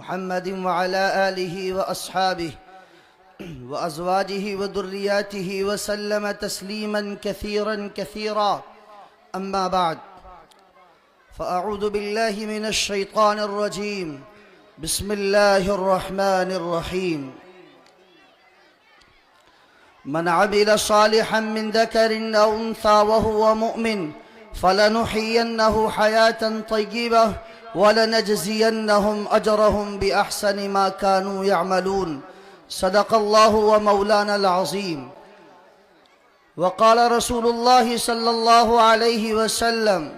محمد وعلى آله وأصحابه وأزواجه وذرياته وسلم تسليما كثيرا كثيرا. أما بعد، فأعوذ بالله من الشيطان الرجيم. بسم الله الرحمن الرحيم. من عمل صالحا من ذكر أو أنثى وهو مؤمن فلنحيينه حياة طيبة ولنجزينهم أجرهم بأحسن ما كانوا يعملون. صدق الله ومولانا العظيم. وقال رسول الله صلى الله عليه وسلم: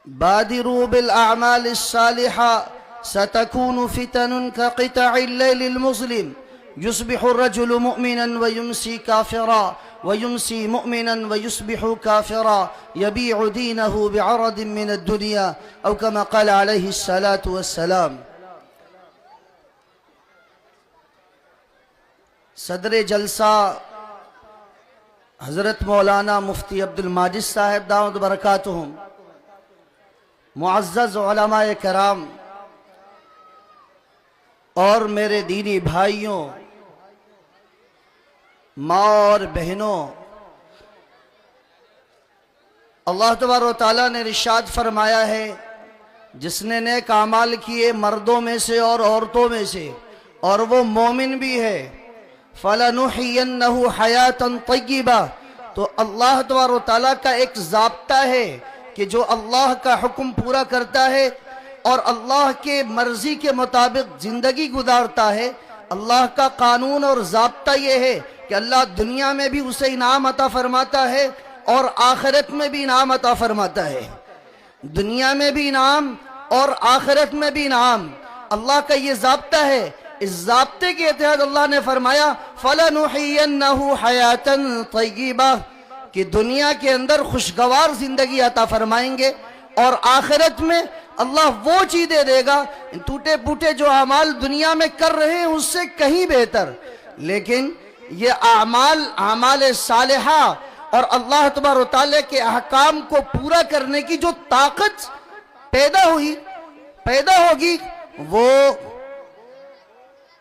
بادروا بالأعمال الصالحة ستكون فتن كقطع الليل المظلم، يصبح الرجل مؤمنا ويمسي كافرا ويمسي مؤمنا ويصبح كافرا يبيع دينه بعرض من الدنيا، أو كما قال عليه الصلاة والسلام. صدر جلسہ حضرت مولانا مفتی عبد الماجد صاحب دامت برکاتہم، معزز علماء کرام اور میرے دینی بھائیوں، ماں اور بہنوں، اللہ تبارک و تعالیٰ نے ارشاد فرمایا ہے: جس نے نیک اعمال کیے مردوں میں سے اور عورتوں میں سے اور وہ مومن بھی ہے، فَلَنُحْيِيَنَّهُ حَيَاةً طَيِّبَةً. تو اللہ تبارک و تعالیٰ کا ایک ضابطہ ہے کہ جو اللہ کا حکم پورا کرتا ہے اور اللہ کے مرضی کے مطابق زندگی گزارتا ہے، اللہ کا قانون اور ضابطہ یہ ہے کہ اللہ دنیا میں بھی اسے انعام عطا فرماتا ہے اور آخرت میں بھی انعام عطا فرماتا ہے. دنیا میں بھی انعام اور آخرت میں بھی انعام، اللہ کا یہ ضابطہ ہے. اس ضابطے کے تحت اللہ نے فرمایا: فَلَنُحْيِيَنَّهُ حَيَاةً طَيِّبَةً، کہ دنیا کے اندر خوشگوار زندگی عطا فرمائیں گے اور آخرت میں اللہ وہ چیز دے دے گا، ٹوٹے پوٹے جو اعمال دنیا میں کر رہے ہیں اس سے کہیں بہتر. لیکن یہ اعمال صالحہ اور اللہ تبارک و تعالیٰ کے احکام کو پورا کرنے کی جو طاقت پیدا ہوگی وہ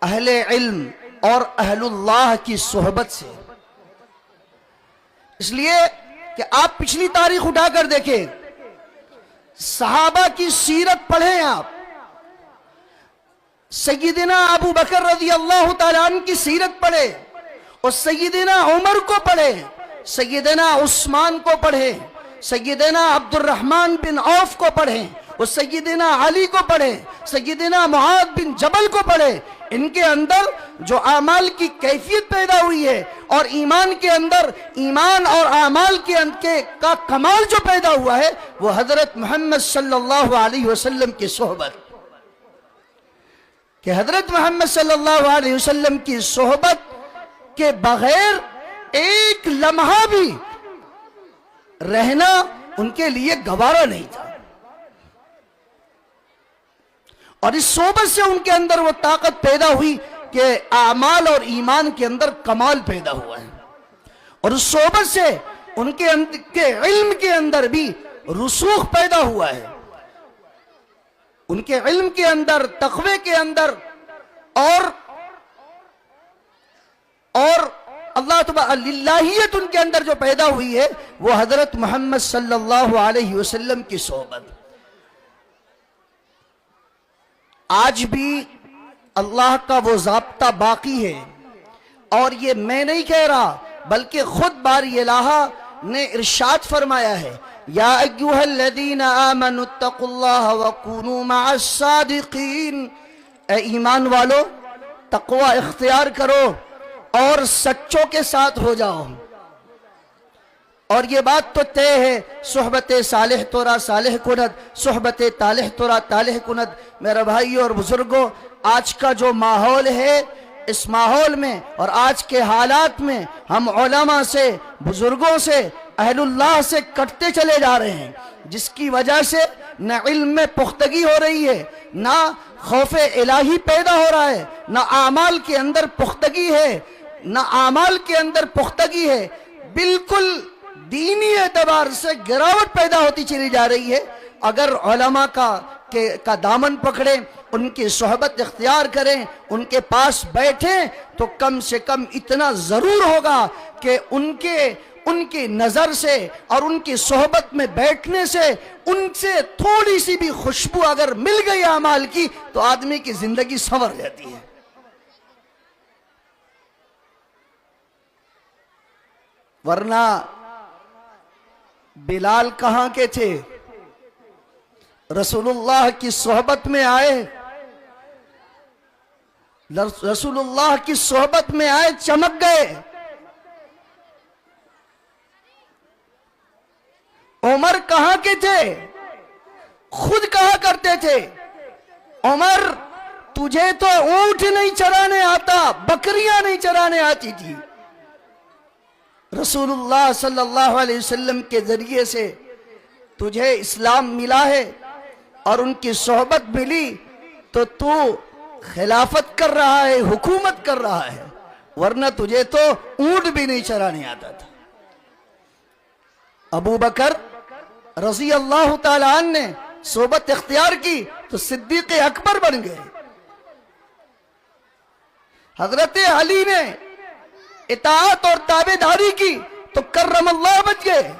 اہل علم اور اہل اللہ کی صحبت سے. اس لیے کہ آپ پچھلی تاریخ اٹھا کر دیکھیں، صحابہ کی سیرت پڑھیں، آپ سیدنا ابو بکر رضی اللہ تعالیٰ عنہ کی سیرت پڑھیں اور سیدنا عمر کو پڑھیں، سیدنا عثمان کو پڑھیں، سیدنا عبد الرحمن بن عوف کو پڑھیں اور سیدنا علی کو پڑھیں، سیدنا معاذ بن جبل کو پڑھیں. ان کے اندر جو اعمال کی کیفیت پیدا ہوئی ہے اور ایمان کے اندر ایمان اور اعمال کا کمال جو پیدا ہوا ہے وہ حضرت محمد صلی اللہ علیہ وسلم کی صحبت، کہ حضرت محمد صلی اللہ علیہ وسلم کی صحبت کے بغیر ایک لمحہ بھی رہنا ان کے لیے گوارا نہیں تھا. اور اس صحبت سے ان کے اندر وہ طاقت پیدا ہوئی کہ اعمال اور ایمان کے اندر کمال پیدا ہوا ہے، اور اس صحبت سے ان کے علم کے اندر بھی رسوخ پیدا ہوا ہے. ان کے علم کے اندر، تقوی کے اندر اور اللہ تعالیٰ للہیت ان کے اندر جو پیدا ہوئی ہے وہ حضرت محمد صلی اللہ علیہ وسلم کی صحبت. آج بھی اللہ کا وہ ضابطہ باقی ہے، اور یہ میں نہیں کہہ رہا بلکہ خود باری الہ نے ارشاد فرمایا ہے: یا ایھا الذین آمنوا اتقوا اللہ وکونوا مع الصادقین. اے ایمان والو، تقوی اختیار کرو اور سچوں کے ساتھ ہو جاؤ. اور یہ بات تو طے ہے، صحبت صالح تورا صالح کند، صحبت طالح تورا طالح کند. میرے بھائی اور بزرگوں، آج کا جو ماحول ہے، اس ماحول میں اور آج کے حالات میں ہم علماء سے، بزرگوں سے، اہل اللہ سے کٹتے چلے جا رہے ہیں، جس کی وجہ سے نہ علم میں پختگی ہو رہی ہے، نہ خوف الہی پیدا ہو رہا ہے، نہ اعمال کے اندر پختگی ہے، بالکل دینی اعتبار سے گراوٹ پیدا ہوتی چلی جا رہی ہے. اگر علماء کا دامن پکڑیں، ان کی صحبت اختیار کریں، ان کے پاس بیٹھیں، تو کم سے کم اتنا ضرور ہوگا کہ ان کی نظر سے اور ان کی صحبت میں بیٹھنے سے ان سے تھوڑی سی بھی خوشبو اگر مل گئی اعمال کی تو آدمی کی زندگی سنور جاتی ہے۔ ورنہ بلال کہاں کے تھے؟ رسول اللہ کی صحبت میں آئے، رسول اللہ کی صحبت میں آئے، چمک گئے۔ عمر کہاں کے تھے؟ خود کہا کرتے تھے، عمر تجھے تو اونٹ نہیں چرانے آتا، بکریاں نہیں چرانے آتی تھی۔ رسول اللہ صلی اللہ علیہ وسلم کے ذریعے سے تجھے اسلام ملا ہے اور ان کی صحبت ملی تو تو خلافت کر رہا ہے، حکومت کر رہا ہے، ورنہ تجھے تو اونٹ بھی نہیں چرانے آتا تھا۔ ابو بکر رضی اللہ تعالیٰ عنہ نے صحبت اختیار کی تو صدیق اکبر بن گئے۔ حضرت علی نے اطاعت اور تابعداری کی تو کرم اللہ بچ گئے۔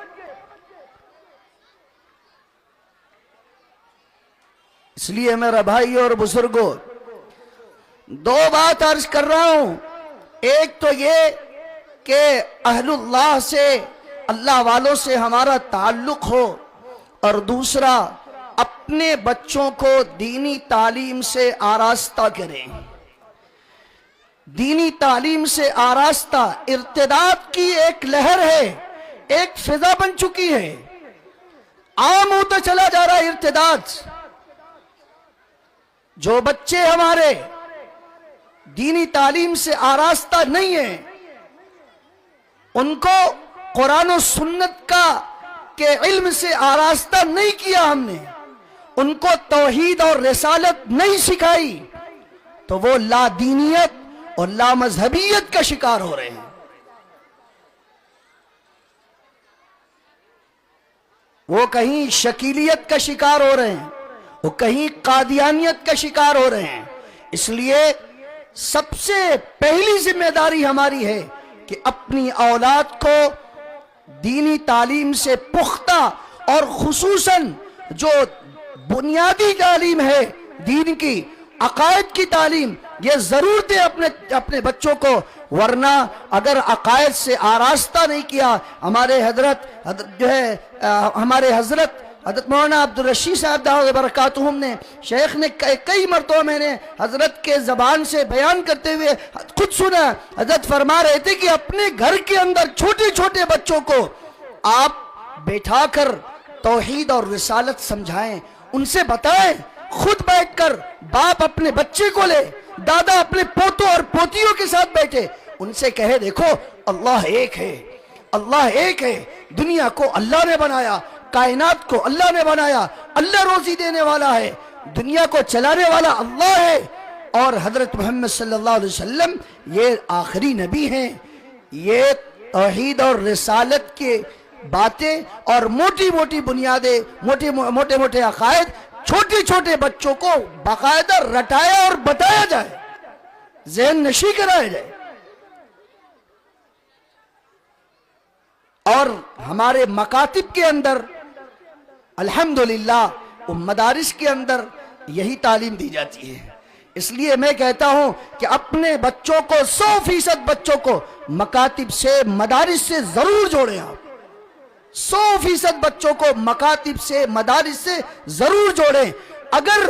اس لیے میرا بھائی اور بزرگوں، دو بات عرض کر رہا ہوں، ایک تو یہ کہ اہل اللہ سے، اللہ والوں سے ہمارا تعلق ہو، اور دوسرا اپنے بچوں کو دینی تعلیم سے آراستہ کریں۔ دینی تعلیم سے آراستہ ارتداد کی ایک لہر ہے، ایک فضا بن چکی ہے، عام ہوتا چلا جا رہا ہے ارتداد۔ جو بچے ہمارے دینی تعلیم سے آراستہ نہیں ہیں، ان کو قرآن و سنت کے علم سے آراستہ نہیں کیا ہم نے، ان کو توحید اور رسالت نہیں سکھائی، تو وہ لا دینیت اور لا مذہبیت کا شکار ہو رہے ہیں۔ وہ کہیں شکیلیت کا شکار ہو رہے ہیں، وہ کہیں قادیانیت کا شکار ہو رہے ہیں۔ اس لیے سب سے پہلی ذمہ داری ہماری ہے کہ اپنی اولاد کو دینی تعلیم سے پختہ، اور خصوصاً جو بنیادی تعلیم ہے دین کی، عقائد کی تعلیم، یہ ضرور دے اپنے بچوں کو، ورنہ اگر عقائد سے آراستہ نہیں کیا، ہمارے حضرت مولانا عبدالرشید صاحب دعوت برکاتہم نے، شیخ نے کئی مرتبہ میں نے حضرت کے زبان سے بیان کرتے ہوئے خود سنا، حضرت فرما رہے تھے کہ اپنے گھر کے اندر چھوٹے چھوٹے بچوں کو آپ بیٹھا کر توحید اور رسالت سمجھائیں، ان سے بتائیں، خود بیٹھ کر باپ اپنے بچے کو لے، دادا اپنے پوتوں اور پوتیوں کے ساتھ بیٹھے، ان سے کہے دیکھو اللہ ایک ہے، اللہ ایک ہے، دنیا کو اللہ نے بنایا، کائنات کو اللہ نے بنایا، اللہ روزی دینے والا ہے، دنیا کو چلانے والا اللہ ہے، اور حضرت محمد صلی اللہ علیہ وسلم یہ آخری نبی ہیں۔ یہ توحید اور رسالت کے باتیں اور موٹی موٹی بنیادیں، موٹے موٹے عقائد چھوٹے چھوٹے بچوں کو باقاعدہ رٹایا اور بتایا جائے، ذہن نشی کرایا جائے۔ اور ہمارے مکاتب کے اندر الحمدللہ مدارس کے اندر یہی تعلیم دی جاتی ہے۔ اس لیے میں کہتا ہوں کہ اپنے بچوں کو 100% بچوں کو مکاتب سے، مدارس سے ضرور جوڑیں۔ آپ 100% بچوں کو مکاتب سے، مدارس سے ضرور جوڑیں۔ اگر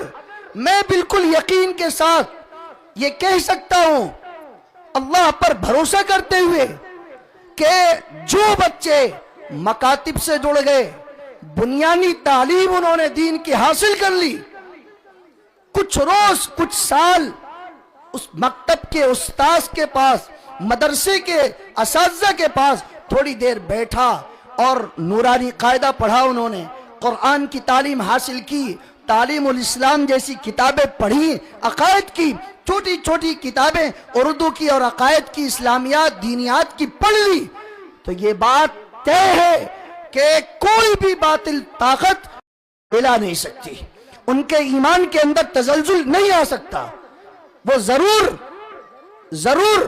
میں بالکل یقین کے ساتھ یہ کہہ سکتا ہوں اللہ پر بھروسہ کرتے ہوئے کہ جو بچے مکاتب سے جڑ گئے، بنیادی تعلیم انہوں نے دین کی حاصل کر لی، کچھ روز کچھ سال اس مکتب کے استاذ کے پاس، مدرسے کے اساتذہ کے پاس تھوڑی دیر بیٹھا اور نورانی قاعدہ پڑھا، انہوں نے قرآن کی تعلیم حاصل کی، تعلیم الاسلام جیسی کتابیں پڑھی، عقائد کی چھوٹی چھوٹی کتابیں اردو کی اور عقائد کی، اسلامیات، دینیات کی پڑھ لی، تو یہ بات طے ہے کہ کوئی بھی باطل طاقت ہلا نہیں سکتی، ان کے ایمان کے اندر تزلزل نہیں آ سکتا. وہ ضرور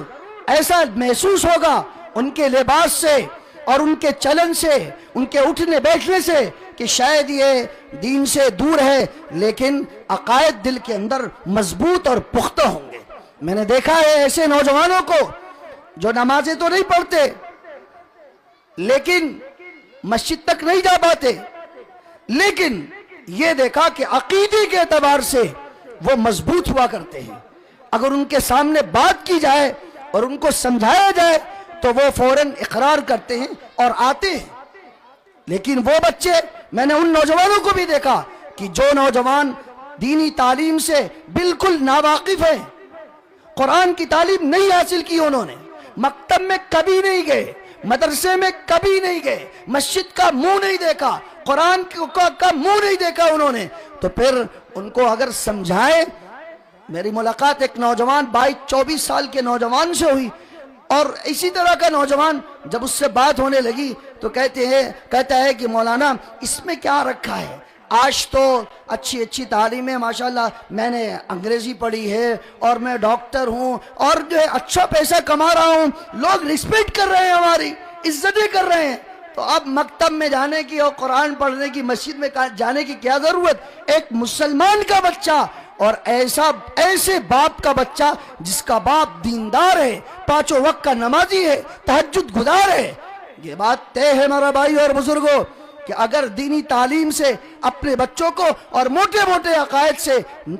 ایسا محسوس ہوگا ان کے لباس سے اور ان کے چلن سے، ان کے اٹھنے بیٹھنے سے کہ شاید یہ دین سے دور ہے، لیکن عقائد دل کے اندر مضبوط اور پختہ ہوں گے. میں نے دیکھا ہے ایسے نوجوانوں کو جو نمازیں تو نہیں پڑھتے لیکن مسجد تک نہیں جا پاتے، لیکن یہ دیکھا کہ عقیدے کے اعتبار سے وہ مضبوط ہوا کرتے ہیں. اگر ان کے سامنے بات کی جائے اور ان کو سمجھایا جائے تو وہ فوراً اقرار کرتے ہیں اور آتے ہیں. لیکن وہ بچے، میں نے ان نوجوانوں کو بھی دیکھا کہ جو نوجوان دینی تعلیم سے بالکل ناواقف ہیں، قرآن کی تعلیم نہیں حاصل کی، انہوں نے مکتب میں کبھی نہیں گئے، مدرسے میں کبھی نہیں گئے، مسجد کا منہ نہیں دیکھا، قرآن کا منہ نہیں دیکھا انہوں نے، تو پھر ان کو اگر سمجھائیں. میری ملاقات ایک نوجوان 22-24 سال کے نوجوان سے ہوئی، اور اسی طرح کا نوجوان جب اس سے بات ہونے لگی تو کہتا ہے کہ مولانا اس میں کیا رکھا ہے، آج تو اچھی تعلیم ہے ماشاءاللہ، میں نے انگریزی پڑھی ہے اور میں ڈاکٹر ہوں اور جو ہے اچھا پیسہ کما رہا ہوں، لوگ رسپیکٹ کر رہے ہیں، ہماری عزتیں کر رہے ہیں، تو اب مکتب میں جانے کی اور قرآن پڑھنے کی، مسجد میں جانے کی کیا ضرورت. ایک مسلمان کا بچہ اور ایسے باپ کا بچہ جس کا باپ دیندار ہے، 5 وقت کا نمازی ہے، تہجد گزار ہے. یہ بات طے ہے میرا بھائی اور بزرگوں کہ اگر دینی تعلیم سے اپنے بچوں کو اور موٹے عقائد سے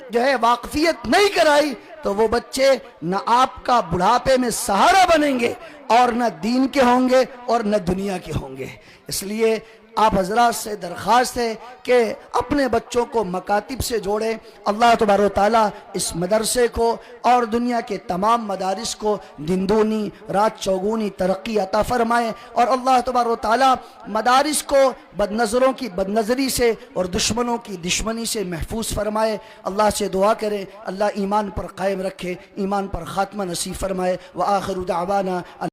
جو ہے واقفیت نہیں کرائی تو وہ بچے نہ آپ کا بڑھاپے میں سہارا بنیں گے اور نہ دین کے ہوں گے اور نہ دنیا کے ہوں گے. اس لیے آپ حضرات سے درخواست ہے کہ اپنے بچوں کو مکاتب سے جوڑیں. اللہ تبارک و تعالیٰ اس مدرسے کو اور دنیا کے تمام مدارس کو دن دونی رات چوگونی ترقی عطا فرمائے، اور اللہ تبارک و تعالیٰ مدارس کو بد نظروں کی بد نظری سے اور دشمنوں کی دشمنی سے محفوظ فرمائے. اللہ سے دعا کریں اللہ ایمان پر قائم رکھے، ایمان پر خاتمہ نصیب فرمائے. وآخر دعوانا